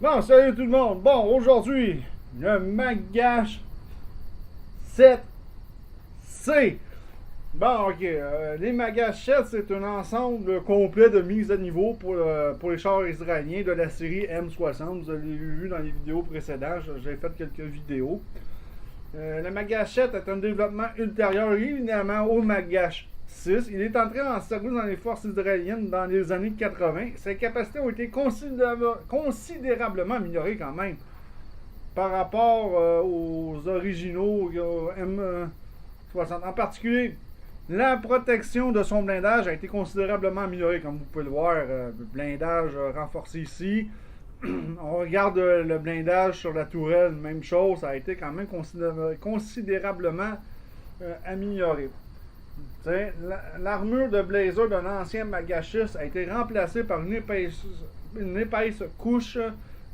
Bon, salut tout le monde. Bon, aujourd'hui, le Magash 7C. Bon, ok. Les Magash 7, c'est un ensemble complet de mise à niveau pour les chars israéliens de la série M60. Vous avez vu dans les vidéos précédentes. J'ai fait quelques vidéos. Le Magash 7 est un développement ultérieur, évidemment, au Magash 6. Il est entré en service dans les forces israéliennes dans les années 80. Ses capacités ont été considérablement améliorées quand même par rapport aux originaux M60. En particulier, la protection de son blindage a été considérablement améliorée, comme vous pouvez le voir. Blindage renforcé ici. On regarde le blindage sur la tourelle, même chose, ça a été quand même considérablement amélioré. L'armure de blazer d'un ancien Magashis a été remplacée par une épaisse couche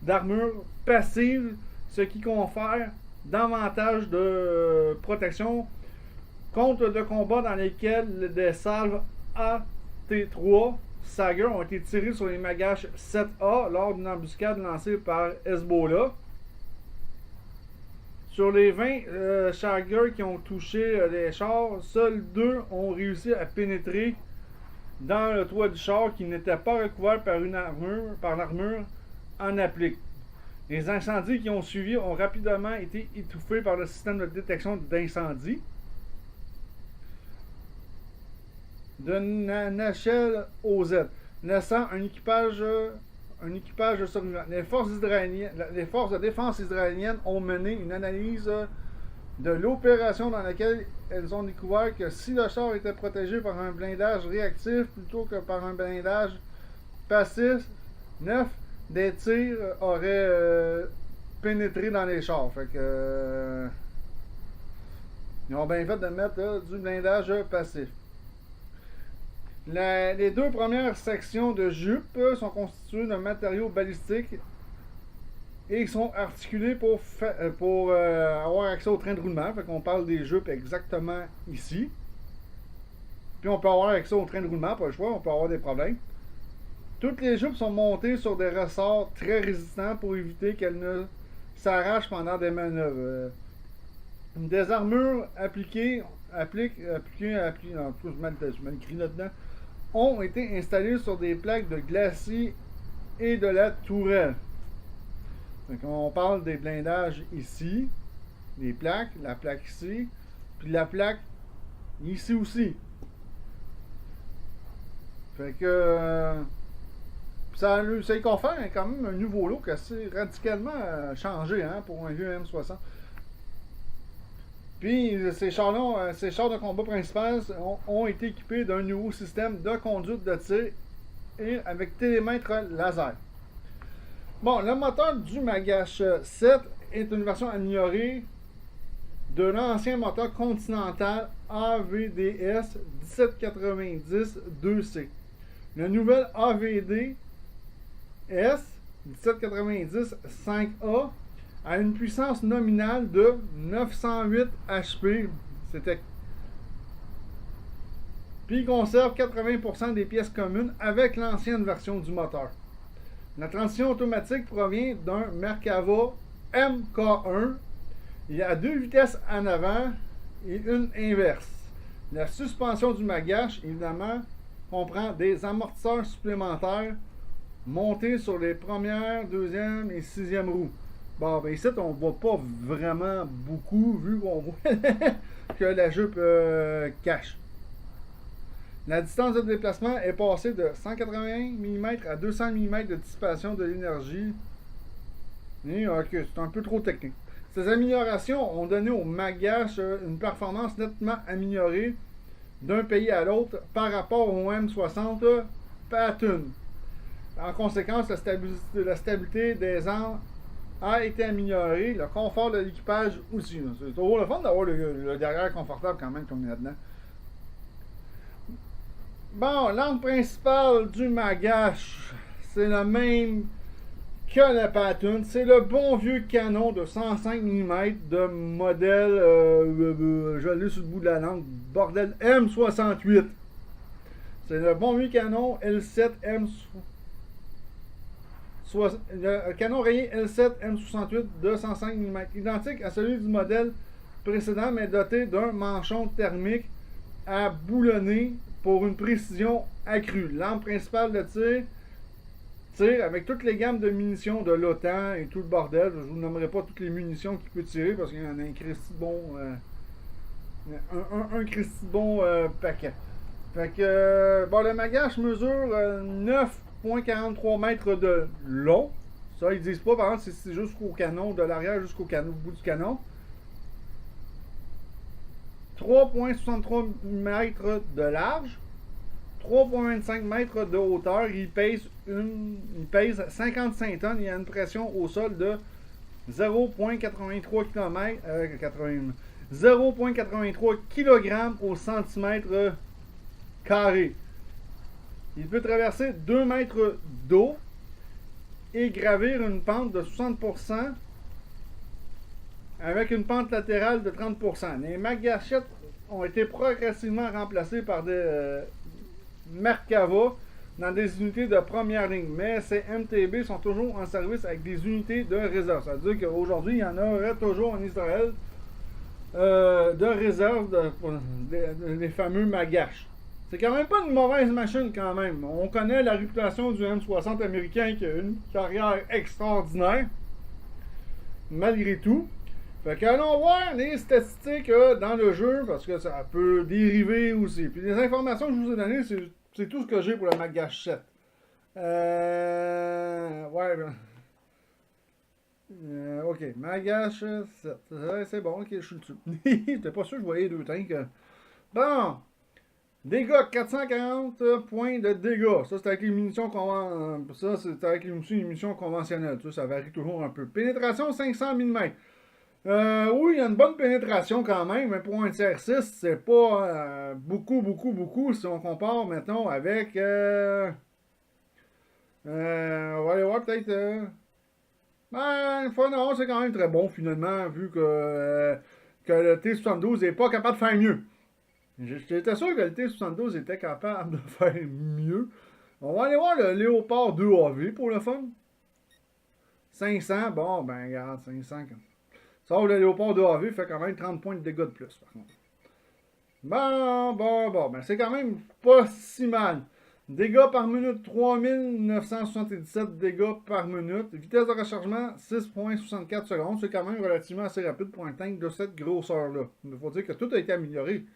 d'armure passive, ce qui confère davantage de protection contre de combats dans lesquels des salves AT3 Sager ont été tirés sur les Magash 7A lors d'une embuscade lancée par Hezbollah. Sur les 20 Sager qui ont touché les chars, seuls 2 ont réussi à pénétrer dans le toit du char qui n'était pas recouvert par l'armure en applique. Les incendies qui ont suivi ont rapidement été étouffés par le système de détection d'incendie de Nahel OZ, laissant un équipage survivant. Les forces de défense israéliennes ont mené une analyse de l'opération dans laquelle elles ont découvert que si le char était protégé par un blindage réactif plutôt que par un blindage passif, 9 des tirs auraient pénétré dans les chars. Fait que ils ont bien fait de mettre du blindage passif. Les 2 premières sections de jupe sont constituées d'un matériau balistique et sont articulées pour avoir accès au train de roulement. Fait qu'on parle des jupes exactement ici. Puis on peut avoir accès au train de roulement, pas le choix, on peut avoir des problèmes. Toutes les jupes sont montées sur des ressorts très résistants pour éviter qu'elles ne s'arrachent pendant des manœuvres. Des armures appliquées, non, je m'écris là-dedans, ont été installés sur des plaques de glacis et de la tourelle. Donc on parle des blindages ici, les plaques, la plaque ici, puis la plaque ici aussi. Fait que ça y confère quand même un nouveau look assez radicalement changé pour un vieux M60. Puis, ces chars de combat principaux ont été équipés d'un nouveau système de conduite de tir et avec télémètre laser. Bon, le moteur du Magash 7 est une version améliorée de l'ancien moteur Continental AVDS 1790-2C. Le nouvel AVD S 1790-5A a une puissance nominale de 908 HP. Puis il conserve 80% des pièces communes avec l'ancienne version du moteur. La transition automatique provient d'un Merkava MK1. Il y a 2 vitesses en avant et une inverse. La suspension du Magash, évidemment, comprend des amortisseurs supplémentaires montés sur les premières, deuxième et sixième roues. Bon, ben ici, on ne voit pas vraiment beaucoup, vu qu'on voit que la jupe cache. La distance de déplacement est passée de 180 mm à 200 mm de dissipation de l'énergie. Ok, c'est un peu trop technique. Ces améliorations ont donné au Magash une performance nettement améliorée d'un pays à l'autre par rapport au M60 Patton. En conséquence, la stabilité des armes a été améliorée, le confort de l'équipage aussi. C'est trop le fun d'avoir le derrière confortable quand même comme là-dedans. Bon, l'arme principale du Magash, c'est le même que le Patton. C'est le bon vieux canon de 105 mm de modèle, je l'ai sur le bout de la langue, bordel M68. C'est le bon vieux canon L7M Le canon rayé L7 M68 de 105 mm, identique à celui du modèle précédent, mais doté d'un manchon thermique à boulonner pour une précision accrue. L'arme principale de tire avec toutes les gammes de munitions de l'OTAN et tout le bordel. Je ne vous nommerai pas toutes les munitions qu'il peut tirer parce qu'il y en a un Christy bon, un Christy bon paquet. Fait que bon, le Magash mesure 9,43 mètres de long. Ça, ils disent pas, par exemple, c'est jusqu'au canon, de l'arrière jusqu'au bout du canon. 3,63 mètres de large, 3,25 mètres de hauteur. Il pèse 55 tonnes. Il y a une pression au sol de 0,83 km, 0,83 kg au centimètre carré. Il peut traverser 2 mètres d'eau et gravir une pente de 60% avec une pente latérale de 30%. Les Magachettes ont été progressivement remplacés par des Merkava dans des unités de première ligne, mais ces MTB sont toujours en service avec des unités de réserve. Ça veut dire qu'aujourd'hui, il y en aurait toujours en Israël de réserve des fameux Magash. C'est quand même pas une mauvaise machine quand même. On connaît la réputation du M60 américain qui a une carrière extraordinaire, malgré tout. Fait qu'allons voir les statistiques dans le jeu, parce que ça peut dériver aussi. Puis les informations que je vous ai données, c'est tout ce que j'ai pour le Magash 7. Ouais. Ok, Magash 7. C'est bon, ok, je suis dessus. J'étais pas sûr que je voyais deux tanks. Bon. Dégâts, 440 points de dégâts. Ça, c'est avec les munitions conventionnelles. Ça varie toujours un peu. Pénétration, 500 mm. Oui, il y a une bonne pénétration quand même, mais pour un TR6, c'est pas beaucoup si on compare, mettons, avec... on va aller voir peut-être... Ben, non, c'est quand même très bon, finalement, vu que le T-72 n'est pas capable de faire mieux. J'étais sûr que le T-72 était capable de faire mieux. On va aller voir le Léopard 2AV pour le fun. 500, bon, ben regarde, 500. Sauf le Léopard 2AV fait quand même 30 points de dégâts de plus, par contre. Bon, ben c'est quand même pas si mal. Dégâts par minute, 3977 dégâts par minute. Vitesse de rechargement, 6,64 secondes. C'est quand même relativement assez rapide pour un tank de cette grosseur-là. Il faut dire que tout a été amélioré.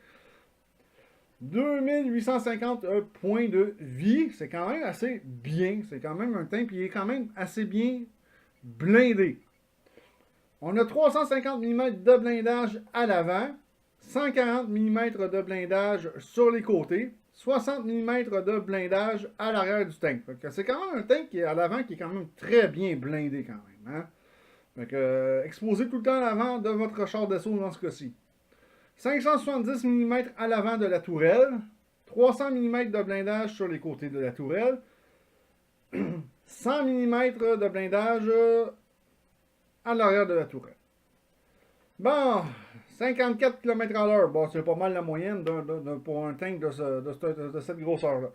2850 points de vie, c'est quand même assez bien. C'est quand même un tank, puis il est quand même assez bien blindé. On a 350 mm de blindage à l'avant, 140 mm de blindage sur les côtés, 60 mm de blindage à l'arrière du tank. C'est quand même un tank qui est à l'avant qui est quand même très bien blindé quand même. Hein? Exposé tout le temps à l'avant de votre char d'assaut dans ce cas-ci. 570 mm à l'avant de la tourelle, 300 mm de blindage sur les côtés de la tourelle, 100 mm de blindage à l'arrière de la tourelle. Bon, 54 km/h, bon, c'est pas mal la moyenne pour un tank de cette grosseur-là.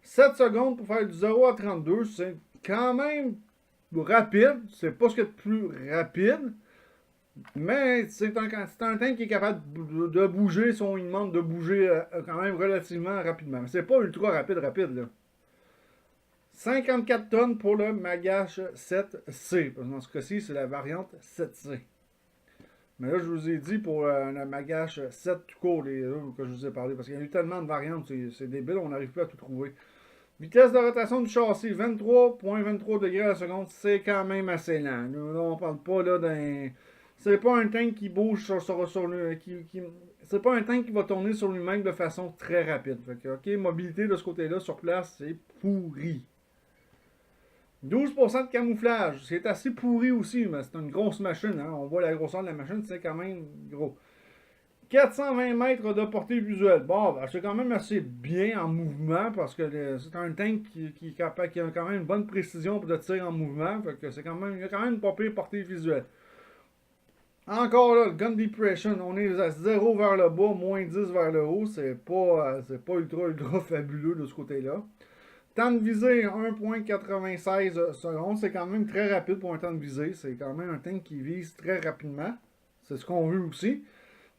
7 secondes pour faire du 0 à 32, c'est quand même rapide, c'est pas ce qu'il y a de plus rapide. Mais c'est un tank qui est capable de bouger si on lui demande de bouger quand même relativement rapidement. C'est pas ultra rapide là. 54 tonnes pour le Magash 7C. Dans ce cas-ci, c'est la variante 7C. Mais là, je vous ai dit pour le Magash 7 tout court, que je vous ai parlé, parce qu'il y a eu tellement de variantes, c'est débile, on n'arrive plus à tout trouver. Vitesse de rotation du châssis, 23,23 degrés à la seconde, c'est quand même assez lent. Là, on parle pas là d'un... C'est pas un tank qui bouge c'est pas un tank qui va tourner sur lui-même de façon très rapide. Fait que, ok, mobilité de ce côté-là sur place, c'est pourri. 12% de camouflage, c'est assez pourri aussi, mais c'est une grosse machine. Hein? On voit la grosseur de la machine, c'est quand même gros. 420 mètres de portée visuelle. Bon, ben, c'est quand même assez bien en mouvement parce que c'est un tank qui a quand même une bonne précision pour de tir en mouvement. Fait que il y a quand même une pas pire portée visuelle. Encore là, le gun depression, on est à 0 vers le bas, moins 10 vers le haut. C'est pas ultra fabuleux de ce côté-là. Temps de visée, 1.96 secondes. C'est quand même très rapide pour un temps de visée. C'est quand même un tank qui vise très rapidement. C'est ce qu'on veut aussi.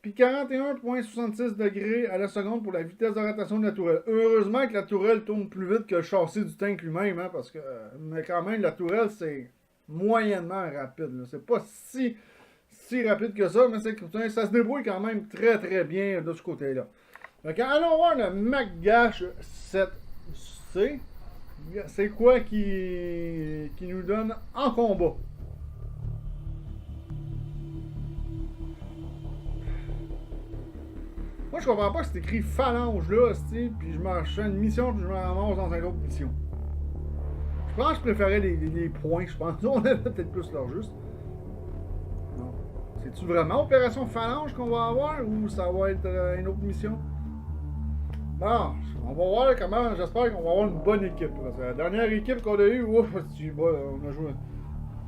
Puis 41.66 degrés à la seconde pour la vitesse de rotation de la tourelle. Heureusement que la tourelle tourne plus vite que le châssis du tank lui-même, hein, parce que, mais quand même, la tourelle, c'est moyennement rapide. C'est pas si rapide que ça, mais ça se débrouille quand même très très bien de ce côté-là. Donc, allons voir le MacGash 7C. C'est quoi qui nous donne en combat? Moi, je comprends pas que c'est écrit phalange là, puis je fais une mission, puis je me ramasse dans une autre mission. Je pense que je préférais les points, je pense. On avait peut-être plus leur juste. Non. C'est-tu vraiment Opération Phalange qu'on va avoir, ou ça va être une autre mission? Bon, on va voir comment, j'espère qu'on va avoir une bonne équipe. Parce que la dernière équipe qu'on a eue, ouf, on a joué.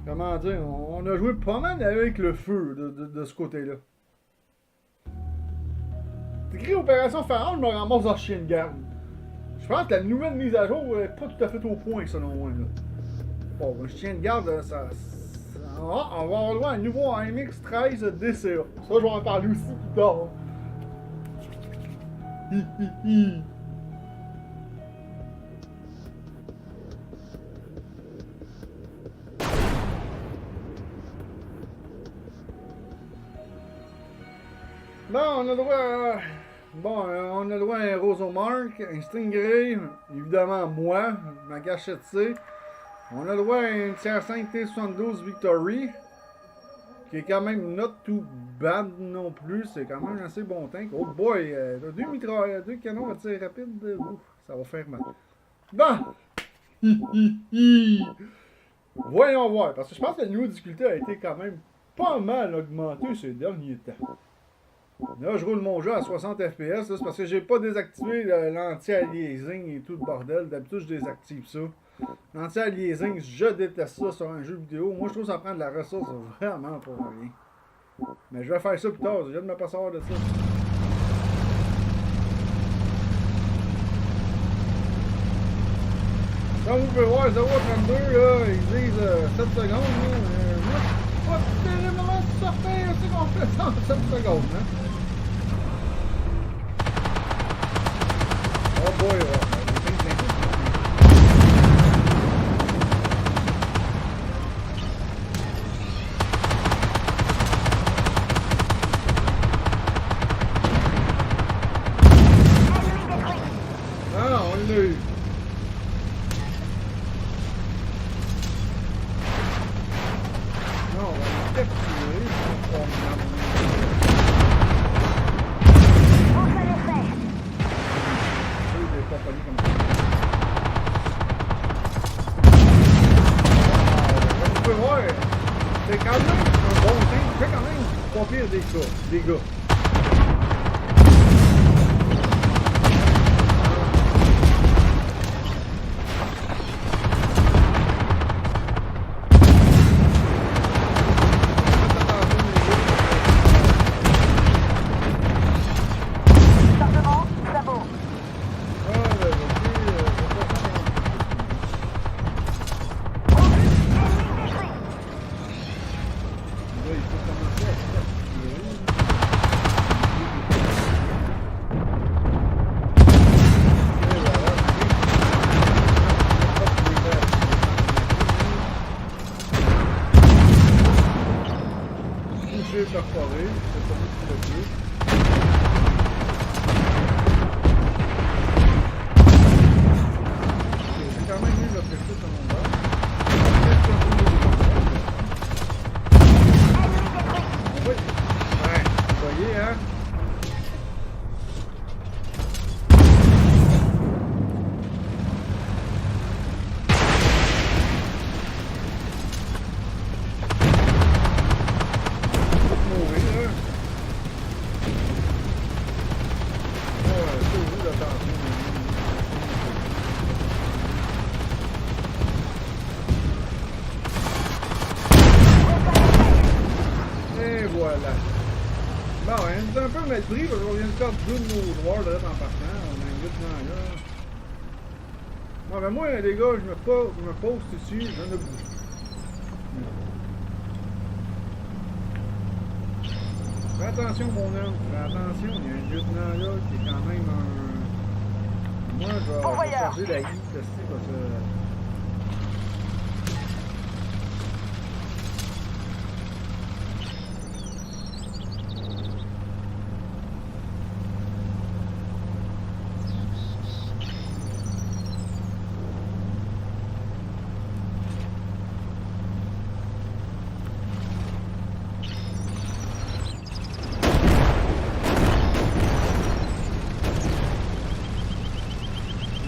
Comment dire, on a joué pas mal avec le feu de ce côté-là. C'est écrit Opération Phalange, je me ramasse en chien de garde. Je pense que la nouvelle mise à jour n'est pas tout à fait au point, selon moi. Là. Bon, un chien de garde, on va avoir droit à un nouveau AMX-13 DCA. Ça, je vais en parler aussi plus tard. Bon, on a droit à... on a droit à un Rosomark, un Stingray, évidemment moi, ma gâchette C. On a droit à une CR5 T72 Victory, qui est quand même not too bad non plus, c'est quand même un assez bon tank. Oh boy, deux canons à tir rapide, ouf, ça va faire mal. Bon! Voyons voir, parce que je pense que le niveau de difficulté a été quand même pas mal augmenté ces derniers temps. Là, je roule mon jeu à 60 FPS, c'est parce que j'ai pas désactivé l'anti-aliasing et tout le bordel. D'habitude, je désactive ça. L'anti-aliasing, je déteste ça sur un jeu vidéo. Moi, je trouve que ça prend de la ressource vraiment pour rien. Mais je vais faire ça plus tard, je viens de me passer de ça. Comme vous pouvez voir, 0.32, là, ils disent 7 secondes. Moi, je suis pas terriblement certain aussi qu'on fait ça en 7 secondes. Hein? Oh boy, ah, on l'a eu. Non, on va le capturer. C'est quand même un bon team, c'est quand même pas pire des gars. Perforé, c'est pas beaucoup de pied. J'ai quand même eu l'objectif à mon bas. Oui, ouais, vous voyez, hein? Bon, on est un peu mal pris parce qu'on vient de faire deux de nos droits là en partant. On a un lieutenant là. Ouais, mais moi, les gars, je me poste ici, je ne bouge pas. Fais attention, mon homme, fais attention, il y a un lieutenant là qui est quand même un. Moi, je vais charger la I, parce que.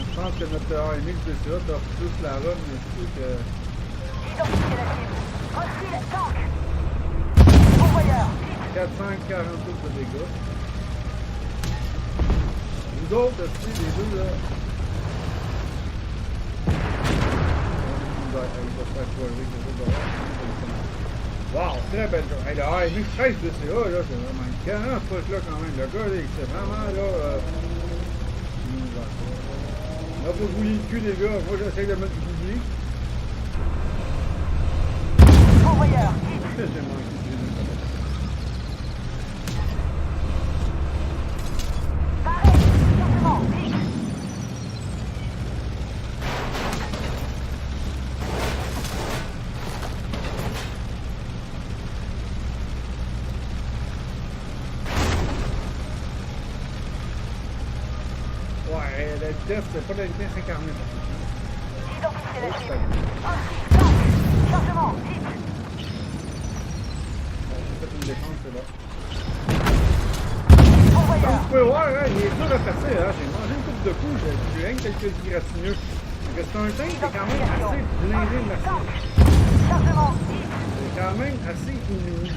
Je pense que notre AMX DCA t'offre plus la run ici que. Identifiez la cible. Hostile, tank. Pourvoyeur. 442 de dégâts. Nous autres, aussi, les deux là. Il va se faire choisir quelque chose de wow, très belle chose. Hey, le AMX 13 DCA, là, c'est vraiment une canne, ce truc-là, quand même. Le gars, là, il s'est vraiment, là. Là, faut bouiller le cul, les gars. Moi, j'essaie de mettre du bouilli. Pourvoyeur. J'ai manqué de bouilli. Barré. Chargement. Vite. Ouais, la vitesse, c'est pas la vitesse incarnée. Identifiez la cible. Hostile, tank. Chargement. Vite. J'ai fait une défense, c'est là. Comme Pourvoyeur. vous pouvez voir, hein, il est dur à passer. Hein. J'ai mangé une coupe de coups, j'ai rien que quelques gratineux. C'est un tank qui est quand même assez blindé de massif. Chargement. Vite. C'est quand même assez inouï.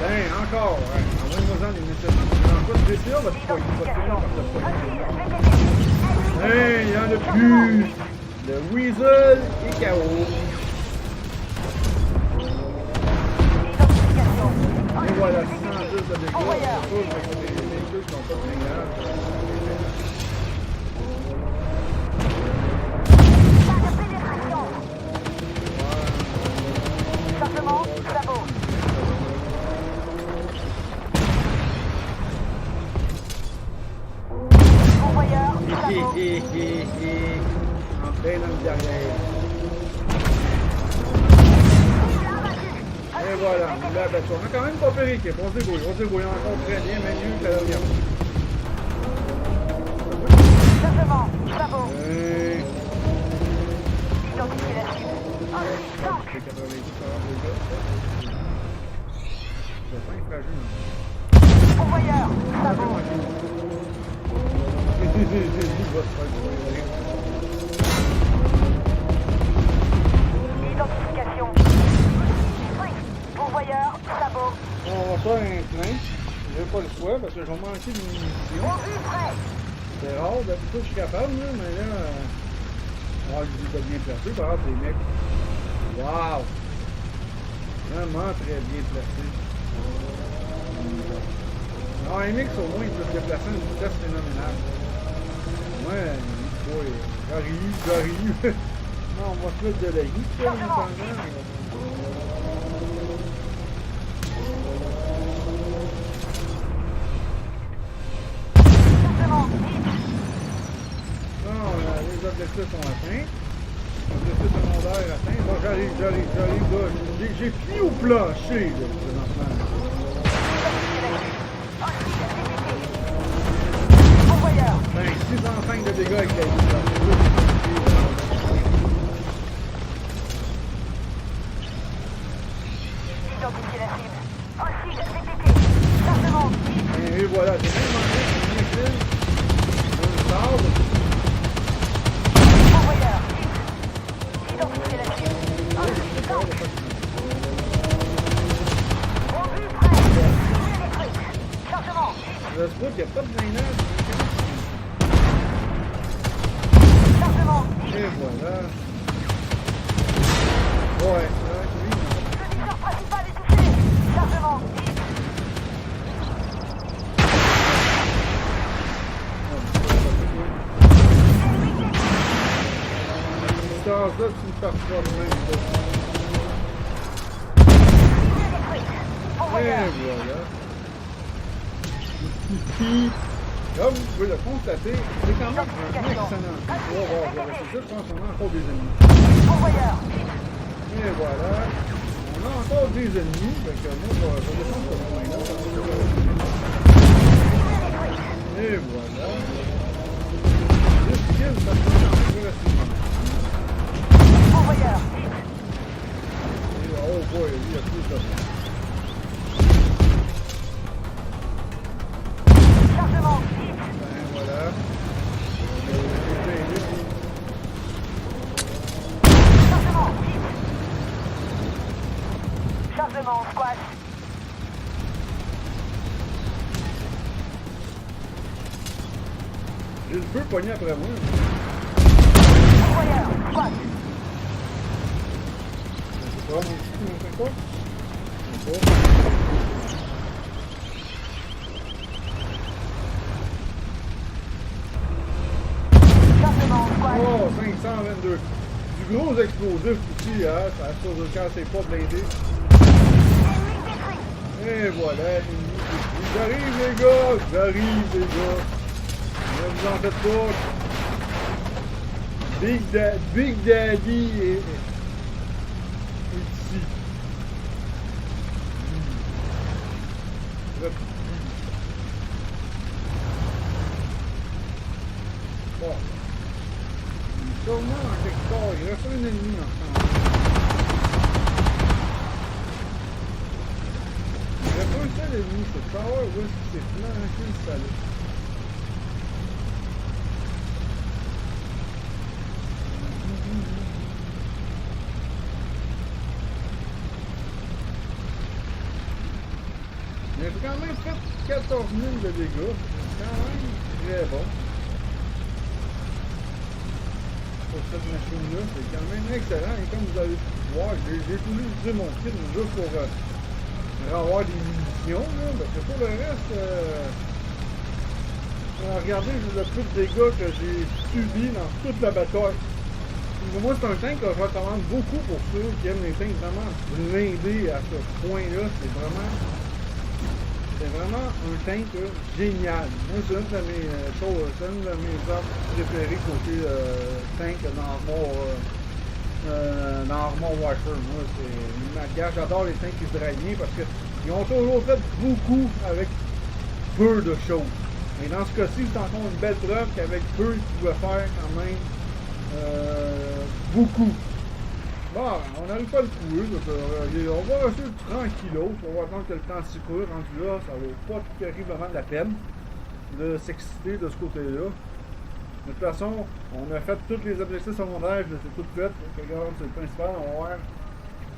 Ben, encore, ouais. Envoyez-moi-en les nécessaires. En quoi, le DCA va te poigner, va te finir par te poigner. Hey, il y en a plus! Le Weasel est KO. Et voilà, 610 de dégâts. Les deux qui sont pas très graves. Pas de pénétration. Chargement. Sabot. Pourvoyeur. Sabot. En plein dans le derrière. Et voilà, là, ben, on a quand même pas fait l'équipe. On se débrouille encore très bien, mais mieux que la dernière fois. Chargement. Sabot. Identifiez la cible. Hostile, tank. C'est 90 de dégâts. Je vais pas être fragile. Pourvoyeur. Sabot. Il va se faire du Identification. Pourvoyeur. Sabot. on va faire un plein. J'ai pas le choix parce que je vais manquer de munitions. Au vue près. C'est rare, d'habitude je suis capable, là, mais là. Je suis bien placé, par exemple, les mecs. Waouh! Vraiment très bien placé. Non, un mix au moins il peut se déplacer à une vitesse phénoménale. Ouais, j'arrive. Non, on va se mettre de la vie, ça, en attendant. Chargement. Non, les objectifs sont atteints. Objectif secondaire atteint. Bon, j'arrive, là. J'ai fui au plancher, là, présentement. Pourvoyeur. Ben, 605 de dégâts avec la vie, là. Identifiez la cible. Hostile, VTT. Chargement. Et voilà, j'ai même manqué un missile. Un sable. Pourvoyeur. Identifiez la cible. Hostile, tank. Au vue près. Électrique. Chargement. Le spot, il n'y a pas de drainage. Chargement. Et voilà. Ouais, oui. Le viseur principal est touché. Chargement. Ennemi là, tu me perds pas de même. Bon Et voyage. voilà. Comme vous pouvez le constater, c'est quand même un excellent. On va voir, je vais rester ça, je pense qu'on a encore des ennemis. Bon voyage. Et voilà. On a encore des ennemis, fait que moi, je vais descendre ce point-là. Et voilà. Juste kill, ça prend quand même relativement. Bon voyage. Et, oh boy, lui, il y a plus de temps. Chargement. Ben voilà. Chargement. Chargement, squad. J'ai le feu pogné après moi. Bon voyage, squad. C'est pas mon petit, mon 5 pas? C'est pas. Chargement, squad. Oh, 522. Du gros explosif aussi, hein. Ça cause de quand c'est pas blindé. Ennemi détruit. Et voilà, j'arrive les gars, j'arrive les gars. Ne vous en faites pas. Big Daddy est ici. Bon. Sûrement en quelque part, il reste un ennemi en ce moment. Il reste un seul ennemi, c'est de savoir où est-ce qu'il s'est flanqué le salaud. Il a quand même fait 14 000 de dégâts. C'est quand même très bon. Pour cette machine-là, c'est quand même excellent. Et comme vous avez pu voir, j'ai toujours utilisé mon kit juste pour avoir des munitions. Là, parce que pour le reste, regardez le peu de dégâts que j'ai subis dans toute la bataille. Pour moi, c'est un tank que je recommande beaucoup pour ceux qui aiment les tanks vraiment blindés à ce point-là. C'est vraiment un tank génial. Moi, c'est une de mes choses, c'est une de mes armes préférées côté tank dans Armor Warfare. Moi, c'est ma gare. J'adore les tanks israéliens parce qu'ils ont toujours fait beaucoup avec peu de choses. Et dans ce cas-ci, c'est encore une belle preuve qu'avec peu, ils pouvaient faire quand même beaucoup. Bon, on n'arrive pas à le trouver, on va rester tranquillos, on va attendre que le temps s'y court, rendu là, ça vaut pas terriblement la peine de s'exciter de ce côté-là. De toute façon, on a fait tous les objectifs secondaires, je les ai toutes faites, regarde, c'est le principal, on va avoir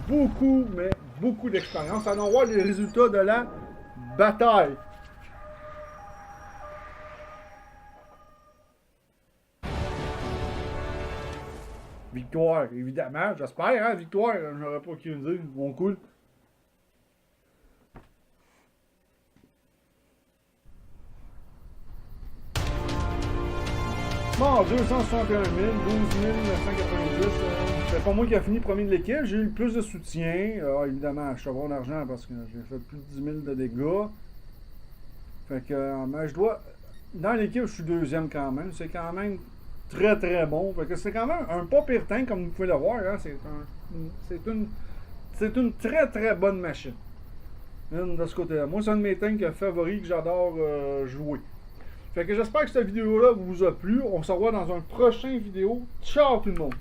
beaucoup, mais beaucoup d'expérience, allons voir les résultats de la bataille. Victoire, évidemment, j'espère, hein, victoire, j'aurais pas qui me dire, bon cool. Bon, 261 000, 12 990, c'est pas moi qui a fini premier de l'équipe, j'ai eu le plus de soutien, évidemment, chevron d'argent parce que j'ai fait plus de 10 000 de dégâts. Fait que, mais je dois, dans l'équipe, je suis deuxième quand même, c'est quand même très très bon. Fait que c'est quand même un pas pire tank comme vous pouvez le voir. Hein. C'est une très très bonne machine. De ce côté-là. Moi, c'est un de mes tanks favoris que j'adore jouer. Fait que j'espère que cette vidéo-là vous a plu. On se revoit dans un prochain vidéo. Ciao tout le monde!